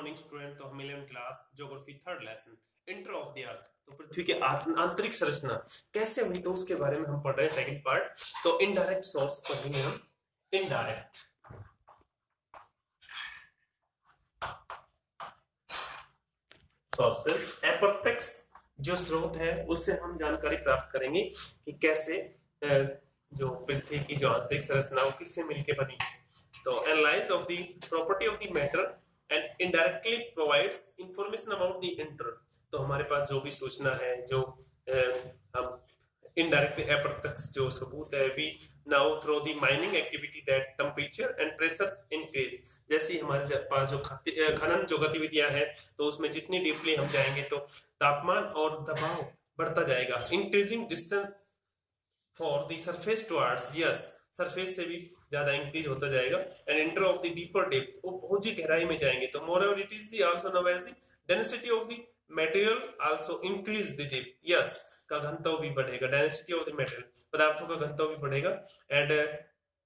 Morning student. तो हम 11 class geography third lesson inter of the अर्थ, तो पृथ्वी की आंतरिक संरचना कैसे हुई तो उसके बारे में हम पढ़ रहे हैं सेकंड पार्ट। तो इनडायरेक्ट सोर्स पढ़ेंगे हम। इनडायरेक्ट सोर्सेस, अप्रत्यक्ष जो स्रोत है उससे हम जानकारी प्राप्त करेंगे कि कैसे जो पृथ्वी की जो आंतरिक संरचना किससे मिलकर बनी। तो analyse of the property of the matter and indirectly provides information about the inter. तो हमारे पास जो भी सूचना है, जो हम इनडायरेक्ट अप्रत्यक्ष जो सबूत है, we now through the mining activity that temperature and pressure increase. जैसे हमारे पास जो खनन जो गतिविधियां है, तो उसमें जितनी डीपली हम जाएंगे तो तापमान और दबाव बढ़ता जाएगा। Increasing distance for the surface towards, yes, surface से भी ज्यादा इंक्रीज होता जाएगा। And enter of the deeper depth, वो बहुत ही गहराई में जाएंगे। तो more it is the also known as the density of the material also increase the depth, yes, का घनत्व भी बढ़ेगा। डेंसिटी ऑफ द मटेरियल, पदार्थों का घनत्व भी बढ़ेगा। And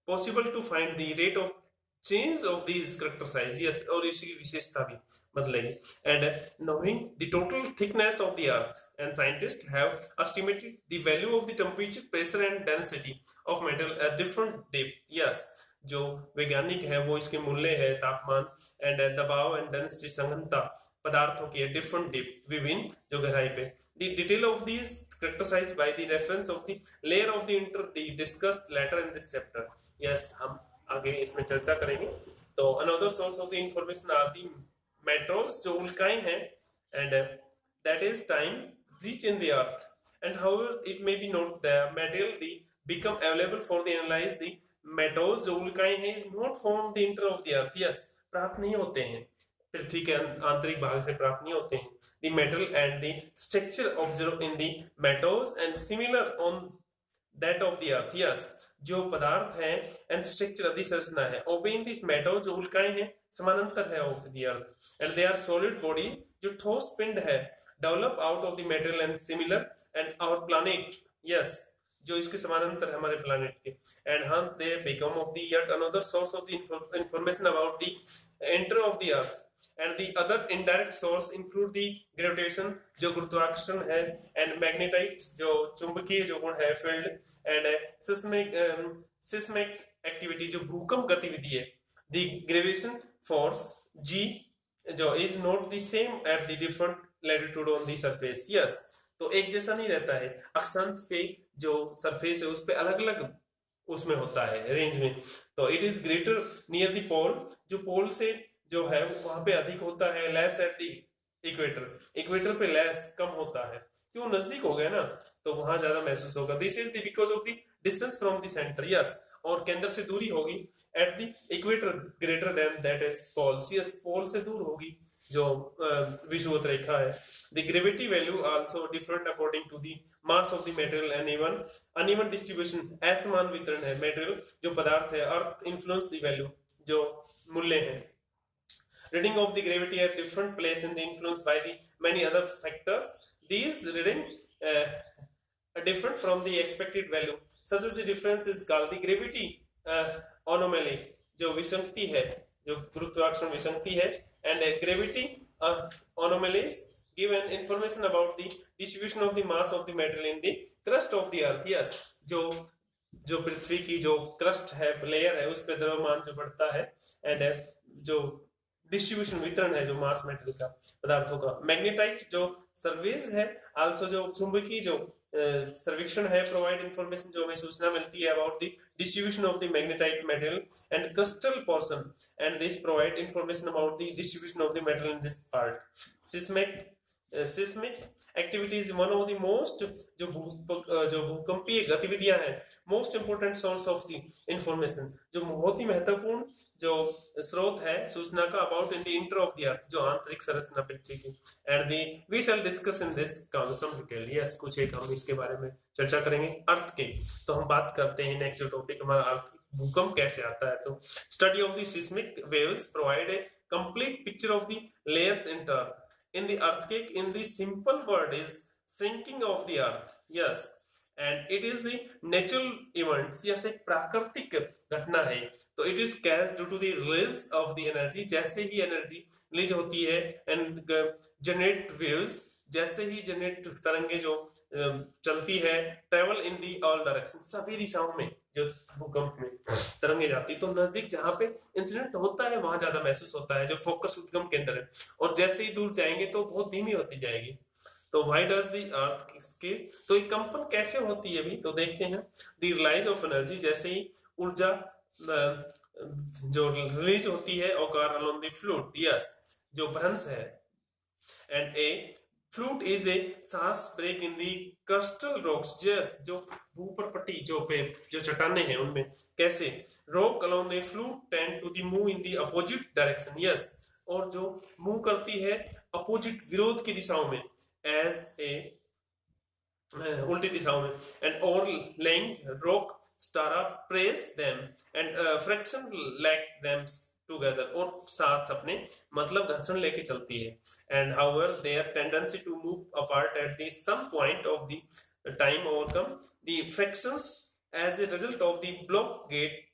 possible to find the rate of change of these characterise, yes, और इसकी विशेषता भी बदलेगी। And knowing the total thickness of the earth, and scientists have estimated the value of the temperature, pressure and density of metal at different depth, yes, जो वैज्ञानिक है वो इसके मूल्य है, तापमान एंड दबाव एंड डेंसिटी संघनता पदार्थों की डिफरेंट डेप्थ, विभिन्न जो गहराई पे। The detail of these characterised by the reference of the layer of the inter the discuss later in this chapter, yes, हम आगे इसमें चर्चा करेंगे। तो another source of the information are the metals जो उल्काएं हैं, and that is time reach in the earth, and however it may be not the material the become available for the analyze the metals जो उल्काएं हैं is not from the inter of the earth, yes, प्राप्त नहीं होते हैं, पृथ्वी के आंतरिक भाग से प्राप्त नहीं होते हैं। the metal and the structure observed in the metals and similar on that of the earth, yes, जो पदार्थ है एंड स्ट्रक्चर अधिसंरचना है ओबेन दिस मेटल जो उल्काएं हैं समानांतर है of the earth, and they are solid body जो ठोस पिंड है develop out of the metal and similar and our planet, yes, जो इसके समानांतर है हमारे प्लैनेट के। And hence they become of the yet another source of the information about the enter of the earth, and the other indirect source include the gravitation जो गुरुत्वाकर्षण है, and magnetite जो चुंबकीय जो गुण है फील्ड, and seismic activity जो भूकंप गतिविधि है। the gravitation force G जो is not the same at the different latitude on the surface, yes, तो एक जैसा नहीं रहता है, अक्षांश पे जो सरफेस है उस पे अलग अलग उसमें होता है रेंज में। तो it is greater near the pole, जो पोल से जो है वहां पे अधिक होता है, less at the equator, equator पे लेस कम होता है, क्यों, नजदीक हो गया ना, तो वहां ज्यादा महसूस होगा। This is the because of the distance from the centre, yes, और केंद्र से दूरी होगी at the equator greater than that is pole, yes, pole से दूर होगी जो विषुवत रेखा है। The gravity value also different according to the mass of the material and even uneven distribution, असमान वितरण है मटेरियल जो पदार्थ है, अर्थ इन्फ्लुएंस द वैल्यू जो मूल्य है। Reading of the gravity at different place in the influenced by the many other factors. These reading are different from the expected value. Such as the difference is called the gravity anomaly, जो विसंगति है, जो गुरुत्वाकर्षण विसंगति है, and gravity anomalies give an information about the distribution of the mass of the material in the crust of the earth, yes, जो पृथ्वी की जो क्रस्ट है, लेयर है, उस पे द्रव्यमान जो बढ़ता है, एंड जो डिस्ट्रीब्यूशन वितरण है जो मास मेटल का पदार्थों का। मैग्नेटाइट जो सर्वेज है, आल्सो जो चुंबकीय जो सर्वेक्षण है, प्रोवाइड इंफॉर्मेशन जो हमें सूचना मिलती है about the distribution of the magnetite metal and crystal portion, and this provide information about the distribution of the metal in this part. Seismic activity is one of the most जो भूकंपीय गतिविधियां हैं, most important source of the information, जो बहुत ही महत्वपूर्ण जो स्रोत है सूचना का about in the inter of the earth, जो आंतरिक संरचना पृथ्वी की। And the we shall discuss in this some detail, yes, कुछ एक हम इसके बारे में चर्चा करेंगे अर्थ के। तो हम बात करते हैं नेक्स्ट जो टॉपिक हमारा अर्थ भूकंप कैसे आता है। तो study of the seismic waves provide a complete picture of the layers in the earthquake in the simple word is sinking of the earth, yes, and it is the natural events, यह एक प्राकृतिक घटना है। तो it is caused due to the release of the energy, जैसे ही energy release होती है एंड जनरेट वेव्स, जैसे ही जनरेट तरंगे जो चलती है, travel in the all direction, सभी दिशाओं में जो भूकंप में तरंगे जाती, तो नजदीक जहां पे इंसिडेंट होता है वहां ज्यादा महसूस होता है, जो फोकस उद्गम केंद्र है, और जैसे ही दूर जाएंगे तो बहुत धीमी होती जाएगी। तो why does the earth shake, तो ये कंपन कैसे होती है, अभी तो देखते हैं। द रिलीज ऑफ एनर्जी, जैसे ही ऊर्जा जो रिलीज होती है, ओकर अलोंग द फ्लूइड, यस, जो भ्रंश है, and a fault is a सांस break in the crustal rocks, yes, जो भूपर्पटी जो चट्टाने हैं उनमें कैसे rock along the fault tend to the move in the opposite direction, yes, और जो मूव करती है अपोजिट विरोध की दिशाओं में, एज ए उल्टी दिशाओं में, एंड और laying rock strata press them and friction lock them together, और साथ अपने मतलब घर्षण लेके चलती है, and however their tendency to move apart at the some point of the time overcome the frictions as a result of the block get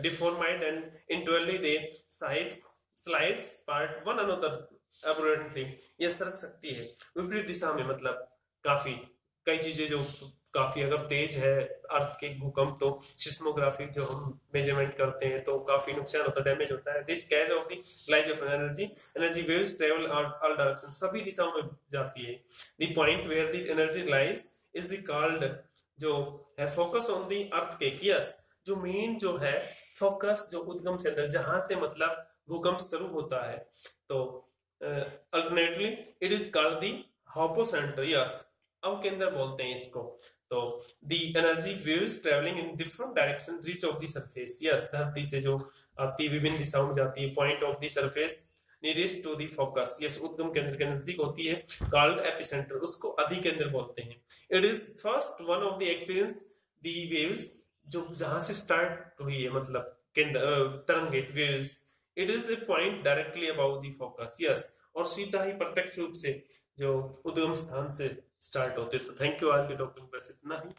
deformed and internally they slides part one another abruptly, यह सरक सकती है विपरीत दिशा में, मतलब काफी कई चीजें जो काफी अगर तेज है अर्थ के भूकंप, तो सिस्मोग्राफी जो हम मेजरमेंट करते हैं तो काफी नुकसान होता है, डैमेज होता है। This cause of the lies of energy waves travel all direction, सभी दिशाओं में जाती है। The point where the energy lies is the called, जो है फोकस ऑन द अर्थ के, यस, जो मेन जो है फोकस, जो उद्गम केंद्र जहां से मतलब भूकंप शुरू होता है, तो alternately it is called the hypocentre, yes, अवकेंद्र बोलते हैं इसको। तो the energy waves travelling in different direction reach of the surface, yes, धरती से जो आती विभिन्न दिशाओं में जाती है, point of the surface nearest to the focus, yes, उद्गम केंद्र के नजदीक होती है, कॉल्ड एपिसेंटर, उसको अधिकेंद्र बोलते हैं। It is first one of the experience the waves, जो जहां से स्टार्ट हुई है, मतलब तरंगे waves, it is a point directly about the focus, yes, और सीधा ही प्रत्यक्ष रूप से जो उद्गम स्थान से स्टार्ट होते। तो थैंक यू, आज के टॉपिक बस इतना ही।